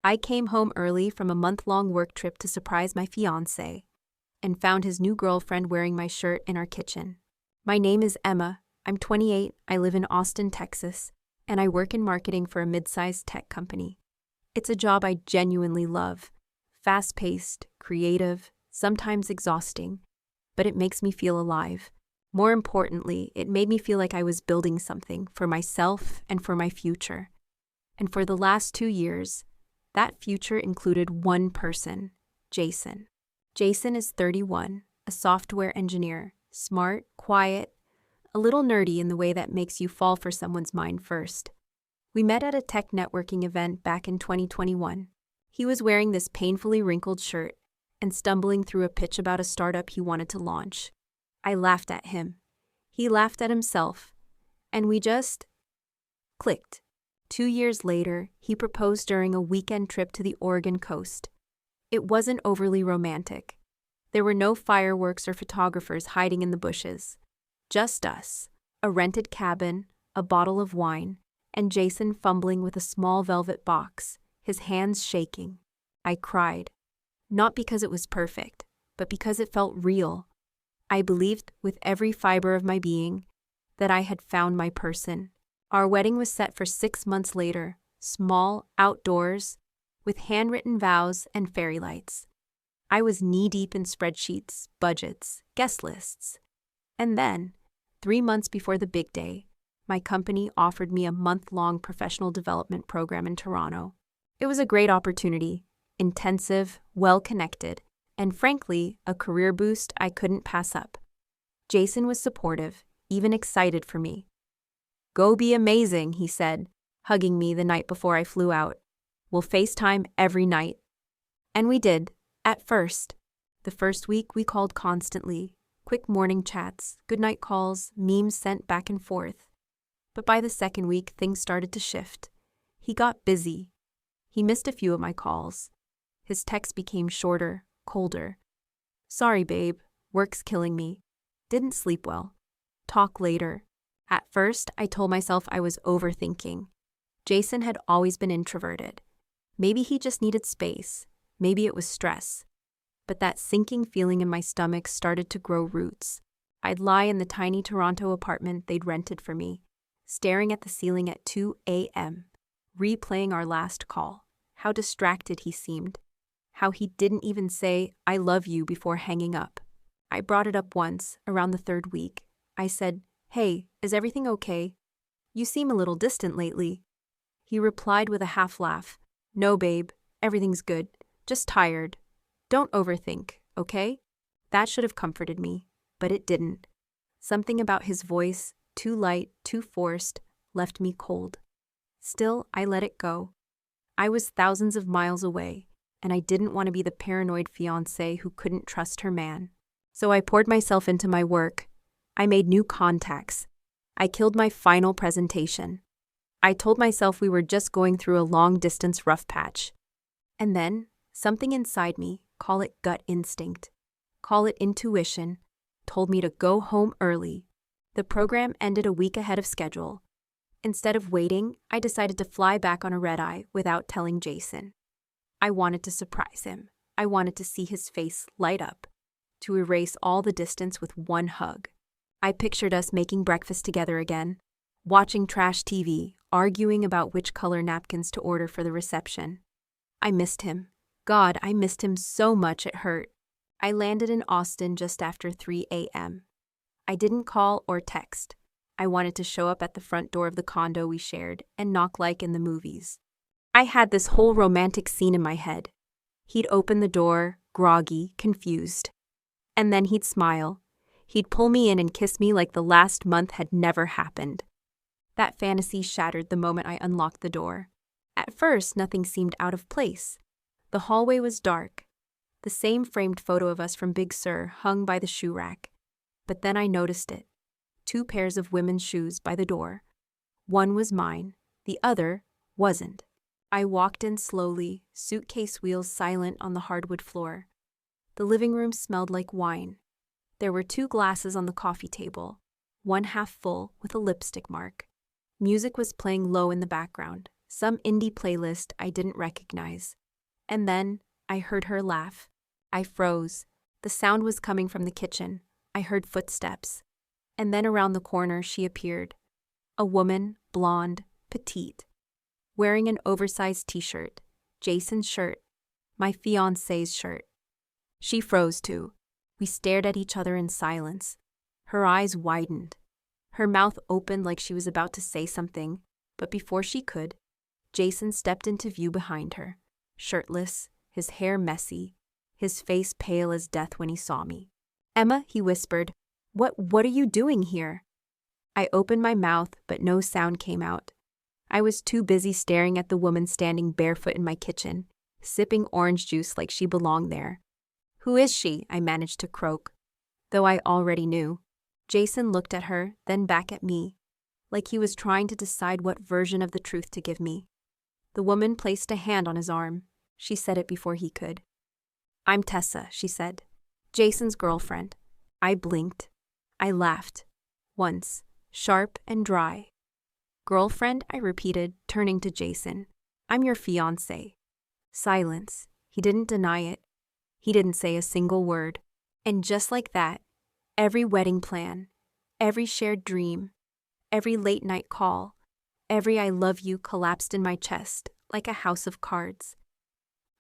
I came home early from a month-long work trip to surprise my fiancé and found his new girlfriend wearing my shirt in our kitchen. My name is Emma. I'm 28, I live in Austin, Texas, and I work in marketing for a mid-sized tech company. It's a job I genuinely love. Fast-paced, creative, sometimes exhausting, but it makes me feel alive. More importantly, it made me feel like I was building something for myself and for my future. And for the last 2 years, that future included one person, Jason. Jason is 31, a software engineer, smart, quiet, a little nerdy in the way that makes you fall for someone's mind first. We met at a tech networking event back in 2021. He was wearing this painfully wrinkled shirt and stumbling through a pitch about a startup he wanted to launch. I laughed at him. He laughed at himself. And we just clicked. 2 years later, he proposed during a weekend trip to the Oregon coast. It wasn't overly romantic. There were no fireworks or photographers hiding in the bushes. Just us, a rented cabin, a bottle of wine, and Jason fumbling with a small velvet box, his hands shaking. I cried. Not because it was perfect, but because it felt real. I believed with every fiber of my being that I had found my person. Our wedding was set for 6 months later, small, outdoors, with handwritten vows and fairy lights. I was knee-deep in spreadsheets, budgets, guest lists. And then, 3 months before the big day, my company offered me a month-long professional development program in Toronto. It was a great opportunity, intensive, well-connected, and frankly, a career boost I couldn't pass up. Jason was supportive, even excited for me. "Go be amazing," he said, hugging me the night before I flew out. "We'll FaceTime every night." And we did, at first. The first week we called constantly, quick morning chats, goodnight calls, memes sent back and forth. But by the second week, things started to shift. He got busy. He missed a few of my calls. His texts became shorter, colder. "Sorry, babe. Work's killing me. Didn't sleep well. Talk later." At first, I told myself I was overthinking. Jason had always been introverted. Maybe he just needed space. Maybe it was stress. But that sinking feeling in my stomach started to grow roots. I'd lie in the tiny Toronto apartment they'd rented for me, staring at the ceiling at 2 a.m., replaying our last call. How distracted he seemed. How he didn't even say, "I love you," before hanging up. I brought it up once, around the 3rd week. I said, "Hey, is everything okay? You seem a little distant lately." He replied with a half laugh, "No, babe, everything's good. Just tired. Don't overthink, okay?" That should have comforted me, but it didn't. Something about his voice, too light, too forced, left me cold. Still, I let it go. I was thousands of miles away, and I didn't want to be the paranoid fiancé who couldn't trust her man. So I poured myself into my work. I made new contacts. I killed my final presentation. I told myself we were just going through a long-distance rough patch. And then, something inside me, call it gut instinct, call it intuition, told me to go home early. The program ended a week ahead of schedule. Instead of waiting, I decided to fly back on a red-eye without telling Jason. I wanted to surprise him. I wanted to see his face light up, to erase all the distance with one hug. I pictured us making breakfast together again, watching trash TV, arguing about which color napkins to order for the reception. I missed him. God, I missed him so much it hurt. I landed in Austin just after 3 a.m. I didn't call or text. I wanted to show up at the front door of the condo we shared and knock like in the movies. I had this whole romantic scene in my head. He'd open the door, groggy, confused. And then he'd smile. He'd pull me in and kiss me like the last month had never happened. That fantasy shattered the moment I unlocked the door. At first, nothing seemed out of place. The hallway was dark. The same framed photo of us from Big Sur hung by the shoe rack. But then I noticed it. 2 pairs of women's shoes by the door. One was mine, the other wasn't. I walked in slowly, suitcase wheels silent on the hardwood floor. The living room smelled like wine. There were 2 glasses on the coffee table, one half full with a lipstick mark. Music was playing low in the background, some indie playlist I didn't recognize. And then I heard her laugh. I froze. The sound was coming from the kitchen. I heard footsteps. And then around the corner she appeared. A woman, blonde, petite, wearing an oversized t-shirt, Jason's shirt, my fiancé's shirt. She froze too. We stared at each other in silence. Her eyes widened. Her mouth opened like she was about to say something, but before she could, Jason stepped into view behind her, shirtless, his hair messy, his face pale as death when he saw me. "Emma," he whispered, What are you doing here?" I opened my mouth, but no sound came out. I was too busy staring at the woman standing barefoot in my kitchen, sipping orange juice like she belonged there. "Who is she?" I managed to croak, though I already knew. Jason looked at her, then back at me, like he was trying to decide what version of the truth to give me. The woman placed a hand on his arm. She said it before he could. "I'm Tessa," she said. "Jason's girlfriend." I blinked. I laughed. Once, sharp and dry. "Girlfriend?" I repeated, turning to Jason. "I'm your fiancé." Silence. He didn't deny it. He didn't say a single word. And just like that, every wedding plan, every shared dream, every late-night call, every "I love you" collapsed in my chest like a house of cards.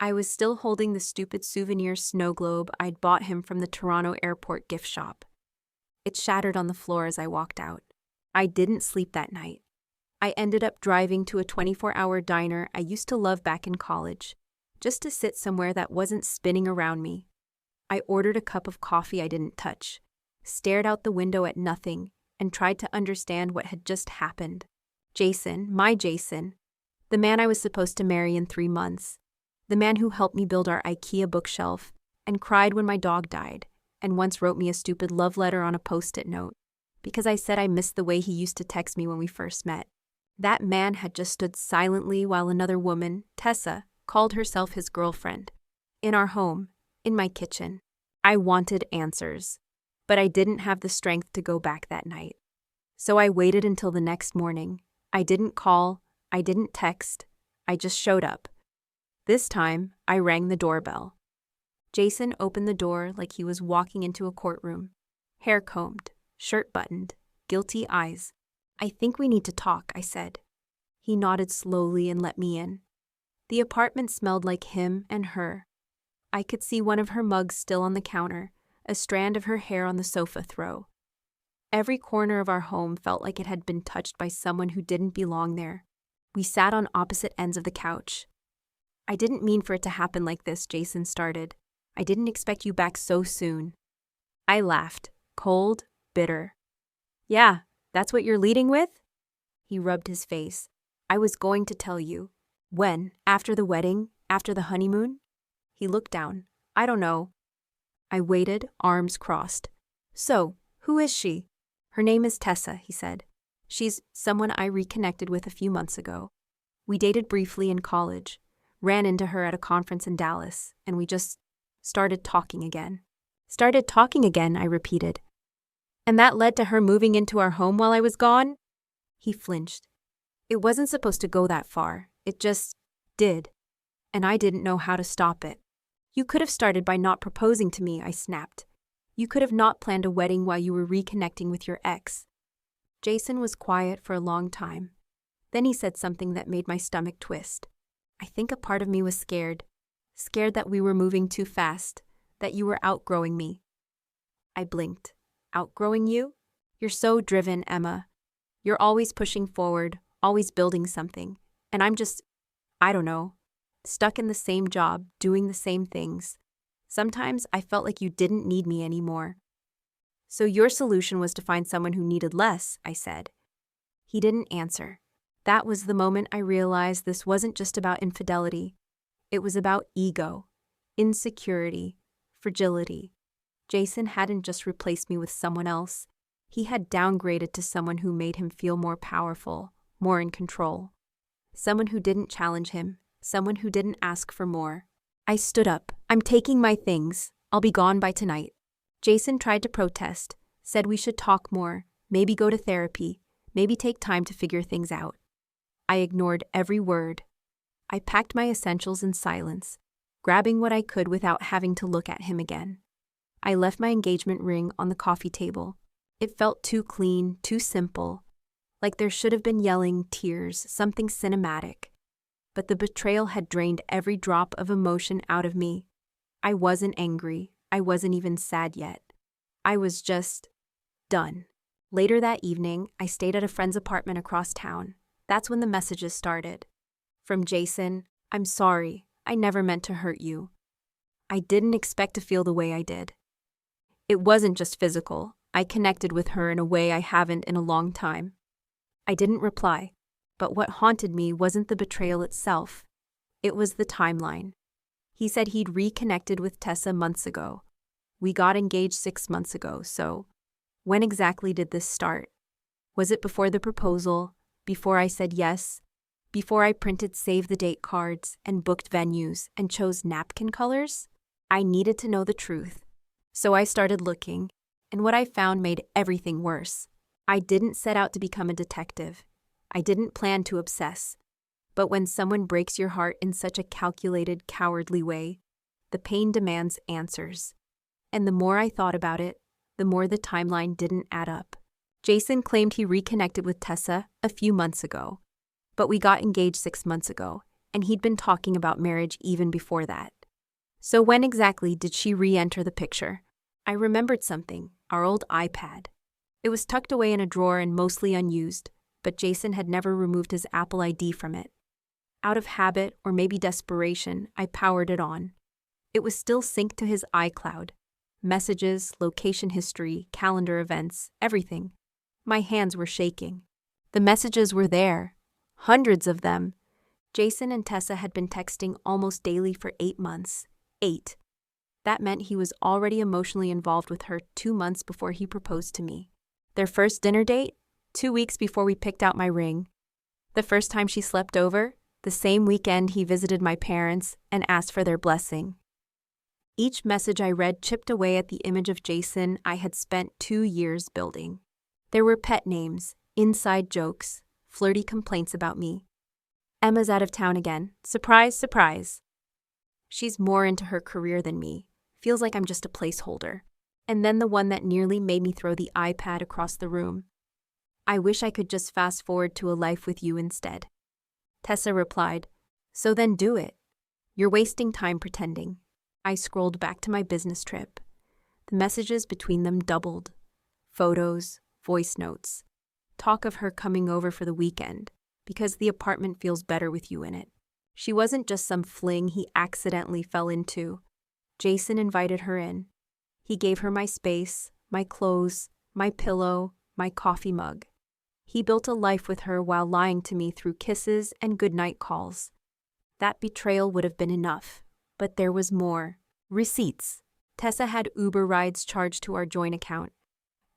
I was still holding the stupid souvenir snow globe I'd bought him from the Toronto airport gift shop. It shattered on the floor as I walked out. I didn't sleep that night. I ended up driving to a 24-hour diner I used to love back in college, just to sit somewhere that wasn't spinning around me. I ordered a cup of coffee I didn't touch, stared out the window at nothing, and tried to understand what had just happened. Jason, my Jason, the man I was supposed to marry in 3 months, the man who helped me build our IKEA bookshelf and cried when my dog died, and once wrote me a stupid love letter on a Post-it note because I said I missed the way he used to text me when we first met. That man had just stood silently while another woman, Tessa, called herself his girlfriend. In our home, in my kitchen. I wanted answers, but I didn't have the strength to go back that night. So I waited until the next morning. I didn't call, I didn't text, I just showed up. This time, I rang the doorbell. Jason opened the door like he was walking into a courtroom. Hair combed, shirt buttoned, guilty eyes. "I think we need to talk," I said. He nodded slowly and let me in. The apartment smelled like him and her. I could see one of her mugs still on the counter, a strand of her hair on the sofa throw. Every corner of our home felt like it had been touched by someone who didn't belong there. We sat on opposite ends of the couch. "I didn't mean for it to happen like this," Jason started. "I didn't expect you back so soon." I laughed, cold, bitter. "Yeah, that's what you're leading with?" He rubbed his face. "I was going to tell you." "When? After the wedding? After the honeymoon?" He looked down. "I don't know." I waited, arms crossed. "So, who is she?" "Her name is Tessa," he said. "She's someone I reconnected with a few months ago. We dated briefly in college, ran into her at a conference in Dallas, and we just started talking again." "Started talking again," I repeated. "And that led to her moving into our home while I was gone?" He flinched. "It wasn't supposed to go that far. It just did. And I didn't know how to stop it." "You could have started by not proposing to me," I snapped. "You could have not planned a wedding while you were reconnecting with your ex." Jason was quiet for a long time. Then he said something that made my stomach twist. "I think a part of me was scared. Scared that we were moving too fast, that you were outgrowing me." I blinked. "Outgrowing you? You're so driven, Emma. You're always pushing forward, always building something. And I'm just, I don't know, stuck in the same job, doing the same things. Sometimes I felt like you didn't need me anymore." "So your solution was to find someone who needed less," I said. He didn't answer. That was the moment I realized this wasn't just about infidelity. It was about ego, insecurity, fragility. Jason hadn't just replaced me with someone else. He had downgraded to someone who made him feel more powerful, more in control. Someone who didn't challenge him, someone who didn't ask for more. I stood up. "I'm taking my things. I'll be gone by tonight." Jason tried to protest, said we should talk more, maybe go to therapy, maybe take time to figure things out. I ignored every word. I packed my essentials in silence, grabbing what I could without having to look at him again. I left my engagement ring on the coffee table. It felt too clean, too simple, like there should have been yelling, tears, something cinematic. But the betrayal had drained every drop of emotion out of me. I wasn't angry. I wasn't even sad yet. I was just done. Later that evening, I stayed at a friend's apartment across town. That's when the messages started. From Jason, "I'm sorry. I never meant to hurt you. I didn't expect to feel the way I did." It wasn't just physical. I connected with her in a way I haven't in a long time. I didn't reply, but what haunted me wasn't the betrayal itself. It was the timeline. He said he'd reconnected with Tessa months ago. We got engaged 6 months ago, so when exactly did this start? Was it before the proposal, before I said yes, before I printed save the date cards and booked venues and chose napkin colors? I needed to know the truth. So I started looking, and what I found made everything worse. I didn't set out to become a detective. I didn't plan to obsess. But when someone breaks your heart in such a calculated, cowardly way, the pain demands answers. And the more I thought about it, the more the timeline didn't add up. Jason claimed he reconnected with Tessa a few months ago, but we got engaged 6 months ago, and he'd been talking about marriage even before that. So when exactly did she re-enter the picture? I remembered something, our old iPad. It was tucked away in a drawer and mostly unused, but Jason had never removed his Apple ID from it. Out of habit, or maybe desperation, I powered it on. It was still synced to his iCloud. Messages, location history, calendar events, everything. My hands were shaking. The messages were there. Hundreds of them. Jason and Tessa had been texting almost daily for 8 months. 8. That meant he was already emotionally involved with her 2 months before he proposed to me. Their first dinner date? 2 weeks before we picked out my ring. The first time she slept over? The same weekend he visited my parents and asked for their blessing. Each message I read chipped away at the image of Jason I had spent 2 years building. There were pet names, inside jokes, flirty complaints about me. "Emma's out of town again. Surprise, surprise." "She's more into her career than me. Feels like I'm just a placeholder." And then the one that nearly made me throw the iPad across the room. "I wish I could just fast forward to a life with you instead." Tessa replied, "So then do it. You're wasting time pretending." I scrolled back to my business trip. The messages between them doubled. Photos, voice notes. Talk of her coming over for the weekend, because the apartment feels better with you in it. She wasn't just some fling he accidentally fell into. Jason invited her in. He gave her my space, my clothes, my pillow, my coffee mug. He built a life with her while lying to me through kisses and goodnight calls. That betrayal would have been enough, but there was more. Receipts. Tessa had Uber rides charged to our joint account.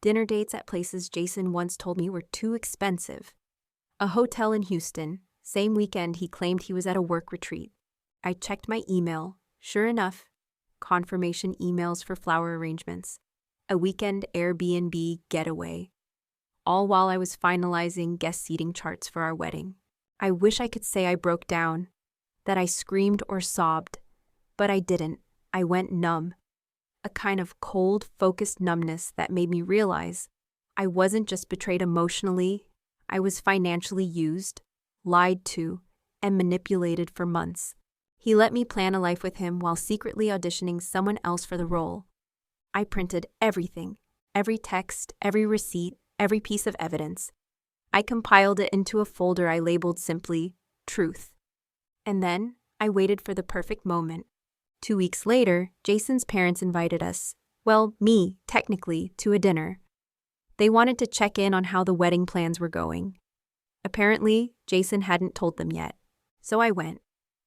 Dinner dates at places Jason once told me were too expensive. A hotel in Houston. Same weekend he claimed he was at a work retreat. I checked my email. Sure enough, confirmation emails for flower arrangements. A weekend Airbnb getaway. All while I was finalizing guest seating charts for our wedding. I wish I could say I broke down, that I screamed or sobbed, but I didn't. I went numb. A kind of cold, focused numbness that made me realize I wasn't just betrayed emotionally, I was financially used, lied to, and manipulated for months. He let me plan a life with him while secretly auditioning someone else for the role. I printed everything, every text, every receipt, every piece of evidence. I compiled it into a folder I labeled simply, Truth. And then I waited for the perfect moment. 2 weeks later, Jason's parents invited us, well, me, technically, to a dinner. They wanted to check in on how the wedding plans were going. Apparently, Jason hadn't told them yet. So I went.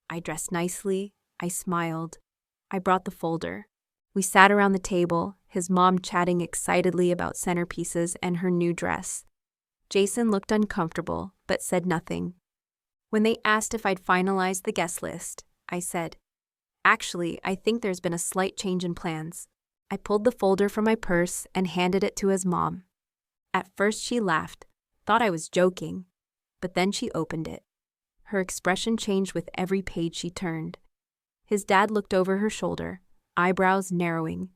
I dressed nicely. I smiled. I brought the folder. We sat around the table, his mom chatting excitedly about centerpieces and her new dress. Jason looked uncomfortable, but said nothing. When they asked if I'd finalized the guest list, I said, "Actually, I think there's been a slight change in plans." I pulled the folder from my purse and handed it to his mom. At first she laughed, thought I was joking, but then she opened it. Her expression changed with every page she turned. His dad looked over her shoulder, eyebrows narrowing.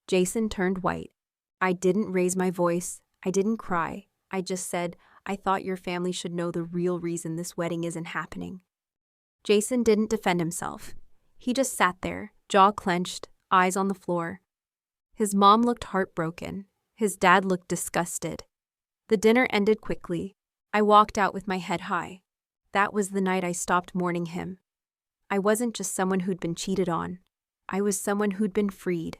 Jason turned white. I didn't raise my voice. I didn't cry. I just said, I thought your family should know the real reason this wedding isn't happening. Jason didn't defend himself. He just sat there, jaw clenched, eyes on the floor. His mom looked heartbroken. His dad looked disgusted. The dinner ended quickly. I walked out with my head high. That was the night I stopped mourning him. I wasn't just someone who'd been cheated on. I was someone who'd been freed.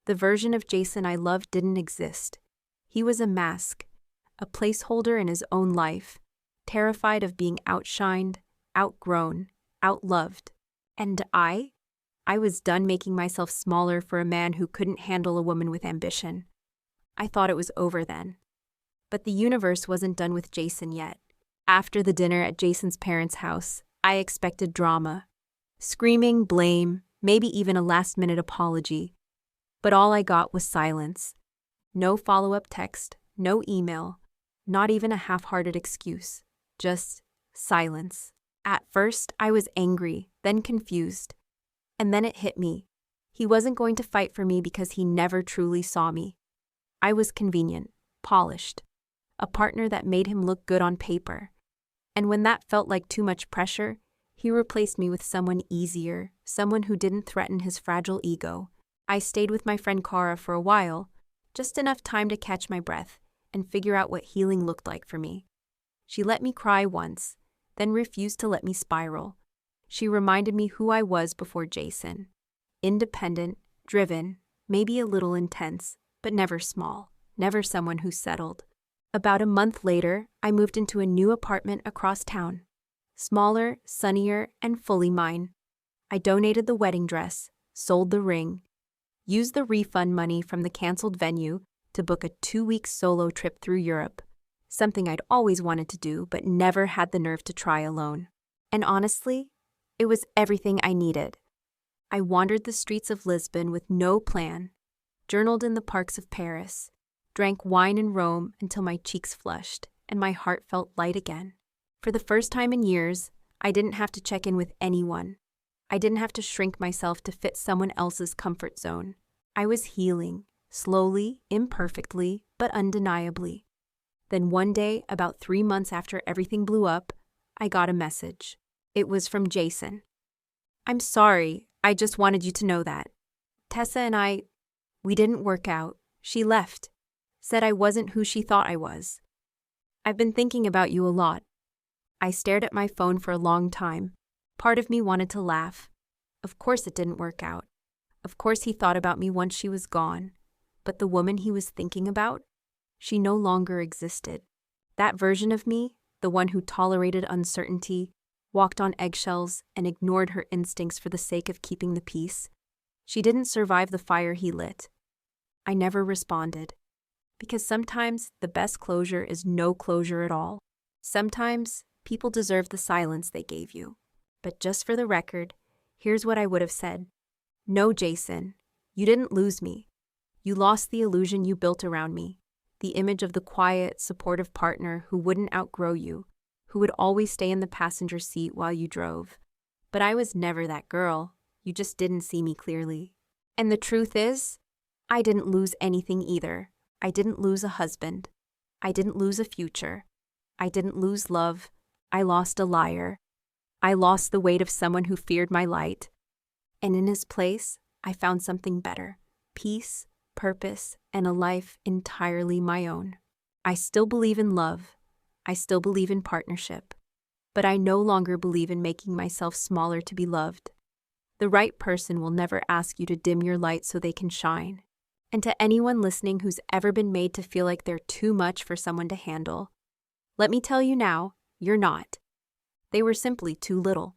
The version of Jason I loved didn't exist. He was a mask, a placeholder in his own life, terrified of being outshined, outgrown, outloved. And I was done making myself smaller for a man who couldn't handle a woman with ambition. I thought it was over then. But the universe wasn't done with Jason yet. After the dinner at Jason's parents' house, I expected drama. Screaming, blame, maybe even a last-minute apology. But all I got was silence. No follow-up text, no email, not even a half-hearted excuse. Just silence. At first, I was angry, then confused. And then it hit me. He wasn't going to fight for me because he never truly saw me. I was convenient, polished, a partner that made him look good on paper. And when that felt like too much pressure, he replaced me with someone easier, someone who didn't threaten his fragile ego. I stayed with my friend Cara for a while, just enough time to catch my breath and figure out what healing looked like for me. She let me cry once, then refused to let me spiral. She reminded me who I was before Jason. Independent, driven, maybe a little intense, but never small, never someone who settled. About a month later, I moved into a new apartment across town. Smaller, sunnier, and fully mine. I donated the wedding dress, sold the ring, used the refund money from the canceled venue to book a 2-week solo trip through Europe, something I'd always wanted to do but never had the nerve to try alone. And honestly, it was everything I needed. I wandered the streets of Lisbon with no plan, journaled in the parks of Paris, drank wine in Rome until my cheeks flushed and my heart felt light again. For the first time in years, I didn't have to check in with anyone. I didn't have to shrink myself to fit someone else's comfort zone. I was healing, slowly, imperfectly, but undeniably. Then one day, about 3 months after everything blew up, I got a message. It was from Jason. I'm sorry, I just wanted you to know that. Tessa and we didn't work out. She left. Said I wasn't who she thought I was. I've been thinking about you a lot. I stared at my phone for a long time. Part of me wanted to laugh. Of course it didn't work out. Of course he thought about me once she was gone. But the woman he was thinking about, she no longer existed. That version of me, the one who tolerated uncertainty, walked on eggshells, and ignored her instincts for the sake of keeping the peace, she didn't survive the fire he lit. I never responded. Because sometimes the best closure is no closure at all. Sometimes people deserve the silence they gave you. But just for the record, here's what I would have said. No, Jason, you didn't lose me. You lost the illusion you built around me. The image of the quiet, supportive partner who wouldn't outgrow you, who would always stay in the passenger seat while you drove. But I was never that girl. You just didn't see me clearly. And the truth is, I didn't lose anything either. I didn't lose a husband. I didn't lose a future. I didn't lose love. I lost a liar. I lost the weight of someone who feared my light. And in his place, I found something better. Peace, purpose, and a life entirely my own. I still believe in love. I still believe in partnership. But I no longer believe in making myself smaller to be loved. The right person will never ask you to dim your light so they can shine. And to anyone listening who's ever been made to feel like they're too much for someone to handle, let me tell you now, you're not. They were simply too little.